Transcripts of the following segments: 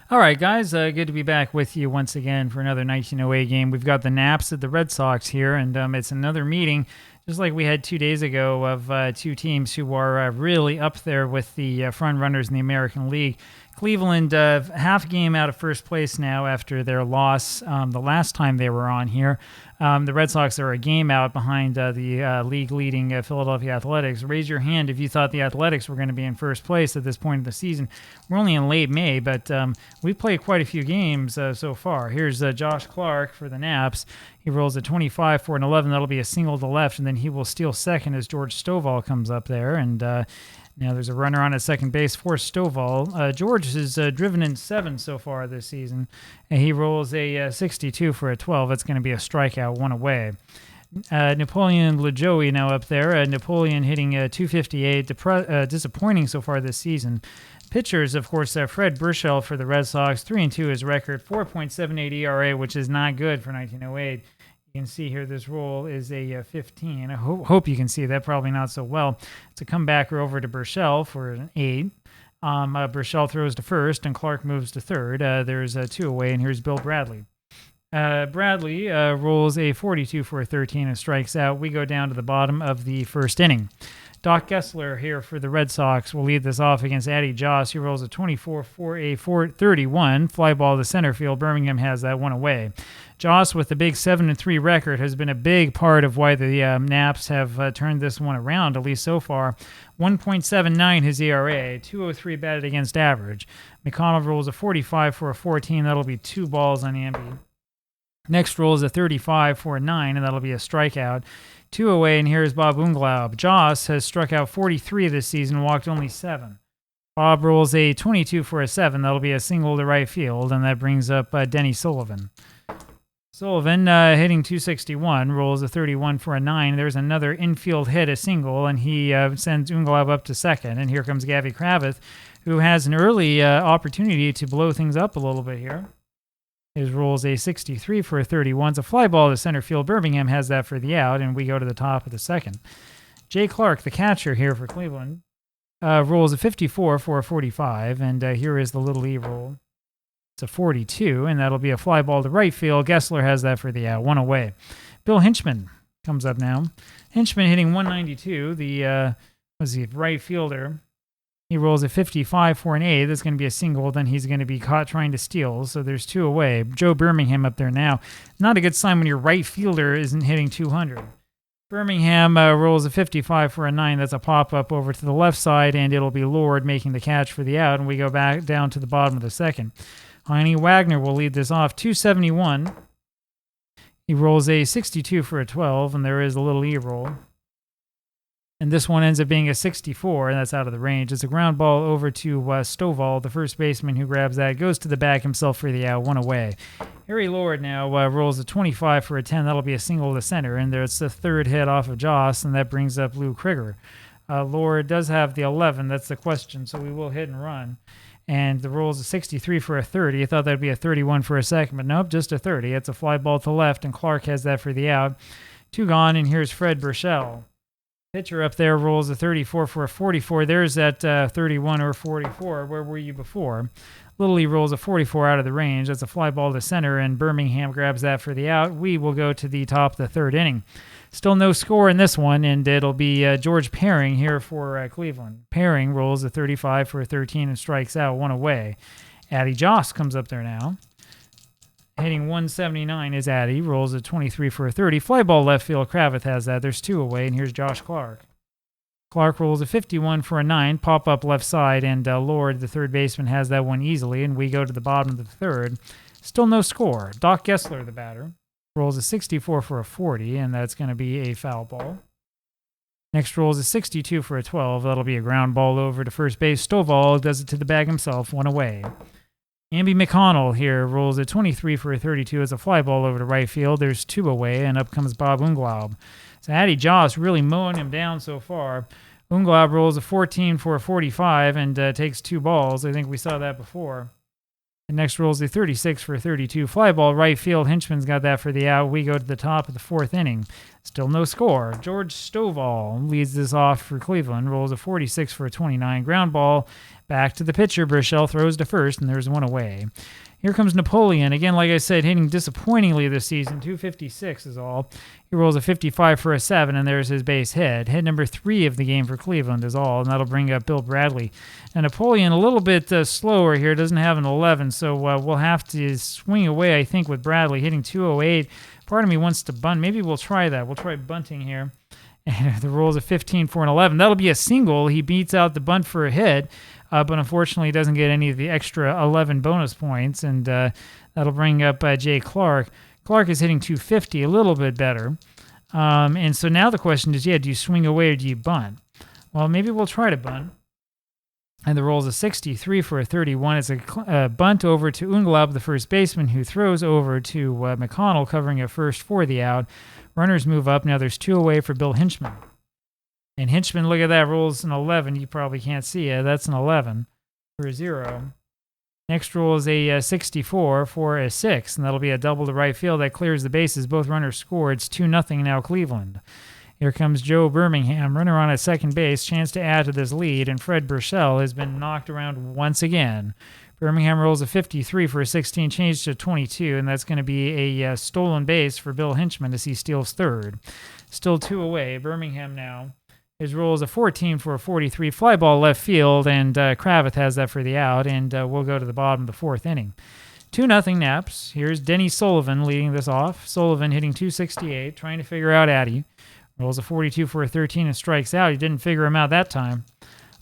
All right, guys, good to be back with you once again for another 1908 game. We've got the Naps at the Red Sox here, and it's another meeting, just like we had 2 days ago, of two teams who are really up there with the front runners in the American League. Cleveland, half a game out of first place now after their loss the last time they were on here. The Red Sox are a game out behind the league-leading Philadelphia Athletics. Raise your hand if you thought the Athletics were going to be in first place at this point of the season. We're only in late May, but we've played quite a few games so far. Here's Josh Clark for the Naps. He rolls a 25 for an 11. That'll be a single to left, and then he will steal second as George Stovall comes up there. And now there's a runner on at second base for Stovall. George has driven in 7 so far this season, and he rolls a 62 for a 12. That's going to be a strikeout, 1 away. Napoleon LaJoie now up there. Napoleon hitting 258, disappointing so far this season. Pitchers, of course, Fred Burchell for the Red Sox, 3-2 his record, 4.78 ERA, which is not good for 1908. You can see here this roll is a 15. I hope you can see that, probably not so well. It's a comebacker over to Burchell for an 8. Burchell throws to first, and Clark moves to third. There's 2 away, and here's Bill Bradley. Bradley rolls a 42 for a 13 and strikes out. We go down to the bottom of the first inning. Doc Gessler here for the Red Sox will lead this off against Addie Joss. He rolls a 24 for a 31. Fly ball to center field. Birmingham has that 1 away. Joss, with the big 7-3 record, has been a big part of why the Naps have turned this one around, at least so far. 1.79 his ERA, 203 batted against average. McConnell rolls a 45 for a 14. That'll be 2 balls on Amby. Next roll is a 35 for a 9, and that'll be a strikeout. 2 away, and here's Bob Unglaub. Joss has struck out 43 this season, walked only 7. Bob rolls a 22 for a 7. That'll be a single to right field, and that brings up Denny Sullivan. Sullivan hitting 261, rolls a 31 for a 9. There's another infield hit, a single, and he sends Unglaub up to second. And here comes Gavy Kravitz, who has an early opportunity to blow things up a little bit here. His rolls a 63 for a 31. It's a fly ball to center field. Birmingham has that for the out, and we go to the top of the second. Jay Clark, the catcher here for Cleveland, rolls a 54 for a 45, and here is the little E roll. It's a 42, and that'll be a fly ball to right field. Gessler has that for the out, 1 away. Bill Hinchman comes up now. Hinchman hitting 192, the right fielder. He rolls a 55 for an 8. That's going to be a single. Then he's going to be caught trying to steal. So there's 2 away. Joe Birmingham up there now. Not a good sign when your right fielder isn't hitting 200. Birmingham rolls a 55 for a 9. That's a pop-up over to the left side, and it'll be Lord making the catch for the out. And we go back down to the bottom of the second. Heine Wagner will lead this off. 271. He rolls a 62 for a 12, and there is a little E roll. And this one ends up being a 64, and that's out of the range. It's a ground ball over to Stovall, the first baseman who grabs that. Goes to the bag himself for the out, 1 away. Harry Lord now rolls a 25 for a 10. That'll be a single to center, and there's the third hit off of Joss, and that brings up Lou Krieger. Lord does have the 11. That's the question, so we will hit and run. And the roll is a 63 for a 30. I thought that would be a 31 for a second, but nope, just a 30. It's a fly ball to left, and Clark has that for the out. 2 gone, and here's Fred Burchell. Pitcher up there rolls a 34 for a 44. There's that 31 or 44. Where were you before? Little E rolls a 44 out of the range. That's a fly ball to center, and Birmingham grabs that for the out. We will go to the top of the third inning. Still no score in this one, and it'll be George Paring here for Cleveland. Paring rolls a 35 for a 13 and strikes out, 1 away. Addie Joss comes up there now. Hitting 179 is Addie. Rolls a 23 for a 30. Fly ball left field. Kravitz has that. There's 2 away, and here's Josh Clark. Clark rolls a 51 for a 9. Pop up left side, and Lord, the third baseman, has that one easily, and we go to the bottom of the third. Still no score. Doc Gessler, the batter, rolls a 64 for a 40, and that's going to be a foul ball. Next roll is a 62 for a 12. That'll be a ground ball over to first base. Stovall does it to the bag himself, 1 away. Amby McConnell here rolls a 23 for a 32 as a fly ball over to right field. There's 2 away, and up comes Bob Unglaub. So Addie Joss really mowing him down so far. Unglaub rolls a 14 for a 45 and takes 2 balls. I think we saw that before. And next rolls a 36 for a 32. Fly ball right field. Hinchman's got that for the out. We go to the top of the 4th inning. Still no score. George Stovall leads this off for Cleveland. Rolls a 46 for a 29. Ground ball Back to the pitcher. Burchell throws to first, and there's one away. Here comes Napoleon. Again, like I said, hitting disappointingly this season. 256 is all. He rolls a 55 for a 7, and there's his base hit. Hit number 3 of the game for Cleveland is all, and that'll bring up Bill Bradley. And Napoleon a little bit slower here. Doesn't have an 11, so we'll have to swing away, I think, with Bradley. Hitting 208. Part of me wants to bunt. Maybe we'll try that. We'll try bunting here. And the rolls a 15 for an 11. That'll be a single. He beats out the bunt for a hit. But unfortunately, he doesn't get any of the extra 11 bonus points, and that'll bring up Jay Clark. Clark is hitting 250, a little bit better. And so now the question is, do you swing away or do you bunt? Well, maybe we'll try to bunt. And the roll's a 63 for a 31. It's a bunt over to Unglaub, the first baseman, who throws over to McConnell, covering at first for the out. Runners move up. Now there's 2 away for Bill Hinchman. And Hinchman, look at that, rolls an 11. You probably can't see it. That's an 11 for a 0. Next roll is a 64 for a 6, and that'll be a double to right field. That clears the bases. Both runners score. It's 2-0 now Cleveland. Here comes Joe Birmingham, runner on at second base, chance to add to this lead, and Fred Burchell has been knocked around once again. Birmingham rolls a 53 for a 16, changed to 22, and that's going to be a stolen base for Bill Hinchman as he steals third. Still 2 away. Birmingham now. His roll is a 14 for a 43, fly ball left field, and Kravitz has that for the out, and we'll go to the bottom of the 4th inning. 2-0 Naps. Here's Denny Sullivan leading this off. Sullivan hitting 268, trying to figure out Addie. Rolls a 42 for a 13 and strikes out. He didn't figure him out that time.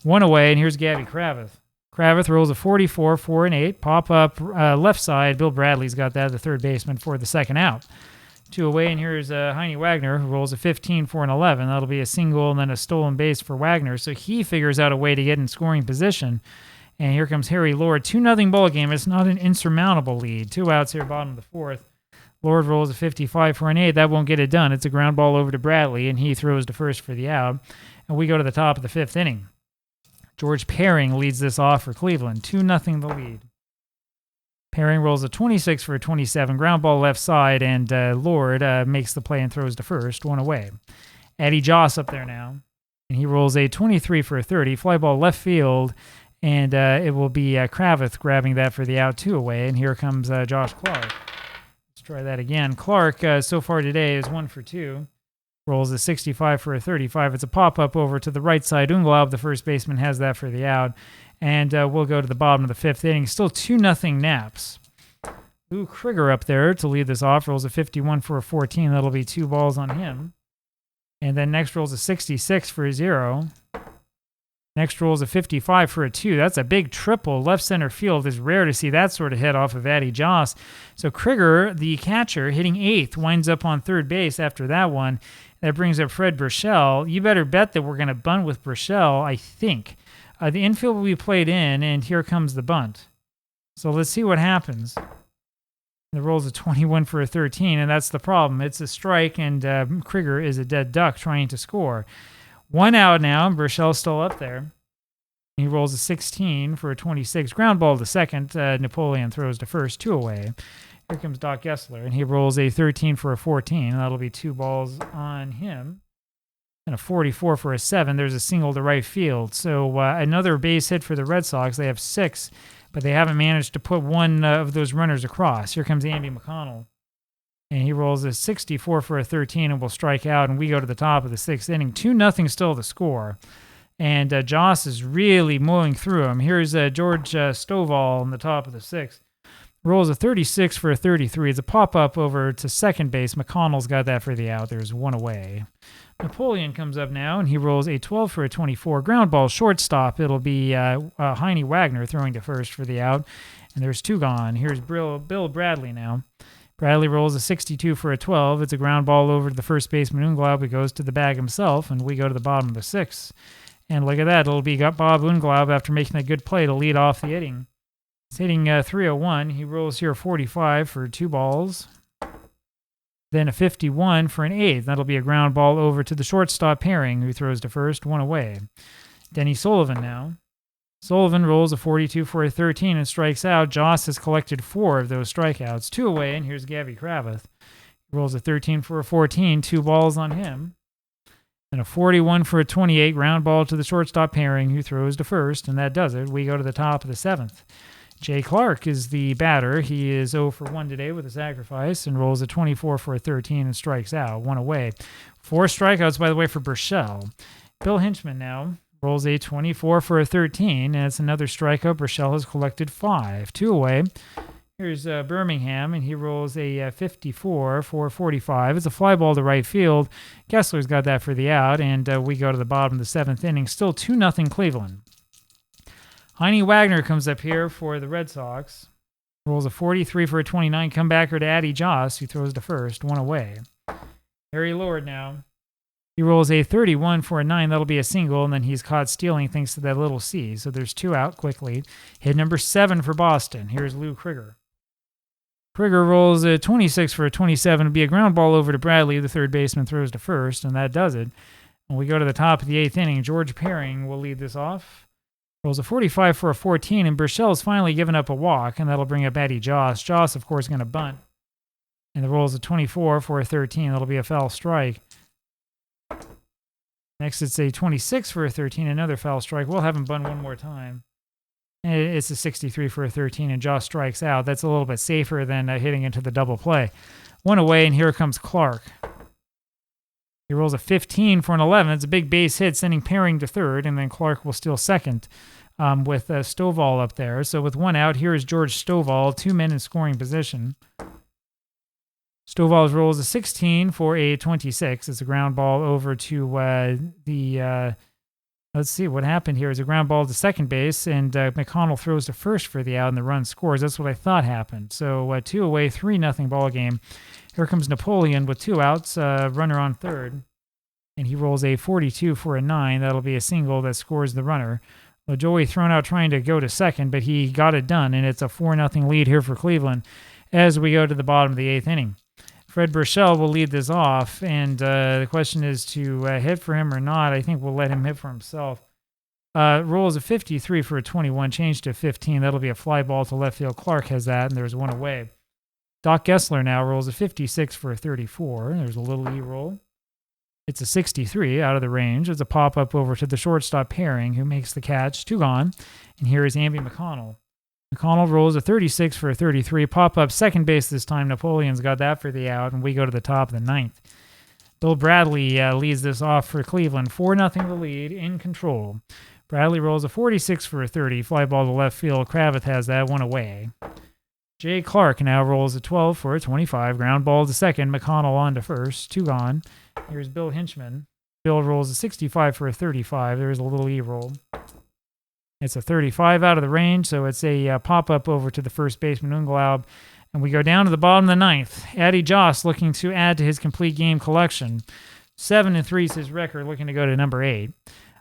1 away, and here's Gabby Kravitz. Kravitz rolls a 44 for an 8, pop up left side. Bill Bradley's got that, the third baseman, for the second out. 2 away, and here's Heine Wagner, who rolls a 15 for an 11. That'll be a single and then a stolen base for Wagner. So he figures out a way to get in scoring position. And here comes Harry Lord. 2-0 ball game. It's not an insurmountable lead. 2 outs here, bottom of the 4th. Lord rolls a 55 for an 8. That won't get it done. It's a ground ball over to Bradley, and he throws to first for the out. And we go to the top of the 5th inning. George Perring leads this off for Cleveland. 2-0 the lead. Perring rolls a 26 for a 27, ground ball left side, and Lord makes the play and throws to first, 1 away. Addie Joss up there now, and he rolls a 23 for a 30, fly ball left field, and it will be Kravitz grabbing that for the out, 2 away, and here comes Josh Clark. Let's try that again. Clark, so far today, is 1 for 2. Rolls a 65 for a 35. It's a pop-up over to the right side. Unglaub, the first baseman, has that for the out. And we'll go to the bottom of the 5th inning. Still 2-0 Naps. Lou Krieger up there to lead this off. Rolls a 51 for a 14. That'll be 2 balls on him. And then next rolls a 66 for a 0. Next rolls a 55 for a 2. That's a big triple. Left center field. Is rare to see that sort of hit off of Addie Joss. So Krieger, the catcher, hitting 8th, winds up on third base after that one. That brings up Fred Burchell. You better bet that we're going to bunt with Burchell, I think. The infield will be played in, and here comes the bunt. So let's see what happens. The roll's a 21 for a 13, and that's the problem. It's a strike, and Krieger is a dead duck trying to score. 1 out now, and Burchell's still up there. He rolls a 16 for a 26. Ground ball to second. Napoleon throws to first, 2 away. Here comes Doc Gessler, and he rolls a 13 for a 14. And that'll be 2 balls on him. And a 44 for a 7. There's a single to right field. So another base hit for the Red Sox. They have 6, but they haven't managed to put one of those runners across. Here comes Andy McConnell. And he rolls a 64 for a 13 and will strike out. And we go to the top of the 6th inning. 2-0 still the score. And Joss is really mowing through him. Here's George Stovall on the top of the 6th. Rolls a 36 for a 33. It's a pop-up over to second base. McConnell's got that for the out. There's 1 away. Napoleon comes up now, and he rolls a 12 for a 24. Ground ball shortstop. It'll be Heine Wagner throwing to first for the out. And there's 2 gone. Here's Bill Bradley now. Bradley rolls a 62 for a 12. It's a ground ball over to the first baseman Unglaub. He goes to the bag himself, and we go to the bottom of the 6th. And look at that. It'll be Bob Unglaub after making a good play to lead off the inning. He's hitting 301. He rolls here 45 for 2 balls. Then a 51 for an 8th. That'll be a ground ball over to the shortstop Perring, who throws to first, 1 away. Denny Sullivan now. Sullivan rolls a 42 for a 13 and strikes out. Joss has collected 4 of those strikeouts, 2 away, and here's Gabby Kravitz. He rolls a 13 for a 14, 2 balls on him. And a 41 for a 28 ground ball to the shortstop pairing, who throws to first, and that does it. We go to the top of the 7th. Jay Clark is the batter. He is 0 for 1 today with a sacrifice and rolls a 24 for a 13 and strikes out. 1 away. 4 strikeouts, by the way, for Burchell. Bill Hinchman now rolls a 24 for a 13, and it's another strikeout. Burchell has collected 5. 2 away. Here's Birmingham, and he rolls a 54 for 45. It's a fly ball to right field. Kessler's got that for the out, and we go to the bottom of the 7th inning. Still 2-0 Cleveland. Heine Wagner comes up here for the Red Sox. Rolls a 43 for a 29. Comebacker to Addie Joss, who throws to first. 1 away. Harry Lord now. He rolls a 31 for a 9. That'll be a single, and then he's caught stealing thanks to that little C. So there's 2 out quickly. Hit number 7 for Boston. Here's Lou Krieger. Krieger rolls a 26 for a 27. It'll be a ground ball over to Bradley. The third baseman throws to first, and that does it. When we go to the top of the 8th inning, George Paring will lead this off. Rolls a 45 for a 14, and Burchell's finally given up a walk, and that'll bring up Addie Joss. Joss, of course, going to bunt. And the rolls a 24 for a 13. That'll be a foul strike. Next, it's a 26 for a 13, another foul strike. We'll have him bunt one more time. It's a 63 for a 13, and Joss strikes out. That's a little bit safer than hitting into the double play. 1 away, and here comes Clark. He rolls a 15 for an 11. It's a big base hit, sending Paring to third, and then Clark will steal second with Stovall up there. So with 1 out, here is George Stovall, 2 men in scoring position. Stovall rolls a 16 for a 26. It's a ground ball over to let's see what happened here. It's a ground ball to second base, and McConnell throws to first for the out, and the run scores. That's what I thought happened. So 2 away, 3-0 ball game. Here comes Napoleon with 2 outs, runner on third, and he rolls a 42 for a 9. That'll be a single that scores the runner. LaJoie thrown out trying to go to second, but he got it done, and it's a 4-0 lead here for Cleveland as we go to the bottom of the 8th inning. Fred Burchell will lead this off, and the question is to hit for him or not. I think we'll let him hit for himself. Rolls a 53 for a 21, change to 15. That'll be a fly ball to left field. Clark has that, and there's 1 away. Doc Gessler now rolls a 56 for a 34. There's a little E-roll. It's a 63 out of the range. It's a pop-up over to the shortstop Paring, who makes the catch. 2 gone. And here is Amby McConnell. McConnell rolls a 36 for a 33. Pop-up second base this time. Napoleon's got that for the out, and we go to the top of the 9th. Bill Bradley leads this off for Cleveland. 4-0 the lead, in control. Bradley rolls a 46 for a 30. Fly ball to left field. Kravitz has that, 1 away. Jay Clark now rolls a 12 for a 25. Ground ball to second. McConnell on to first. 2 gone. Here's Bill Hinchman. Bill rolls a 65 for a 35. There's a little E-roll. It's a 35 out of the range, so it's a pop-up over to the first baseman, Unglaub. And we go down to the bottom of the 9th. Addie Joss looking to add to his complete game collection. 7-3 is his record, looking to go to number 8.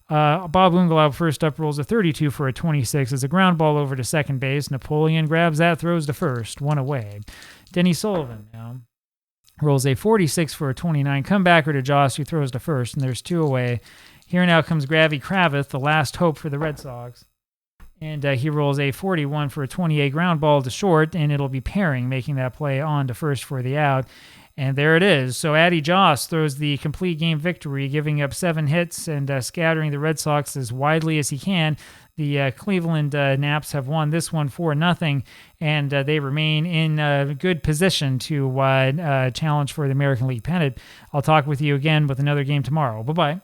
Bob Unglaub first up rolls a 32 for a 26. It's a ground ball over to second base. Napoleon grabs that, throws to first. 1 away. Denny Sullivan now rolls a 46 for a 29. Comebacker to Joss, who throws to first, and there's 2 away. Here now comes Gravy Kravitz, the last hope for the Red Sox. And he rolls a 41 for a 28 ground ball to short, and it'll be Paring making that play on to first for the out. And there it is. So Addie Joss throws the complete game victory, giving up 7 hits and scattering the Red Sox as widely as he can. The Cleveland Naps have won this one 4-0, and they remain in good position to challenge for the American League pennant. I'll talk with you again with another game tomorrow. Bye-bye.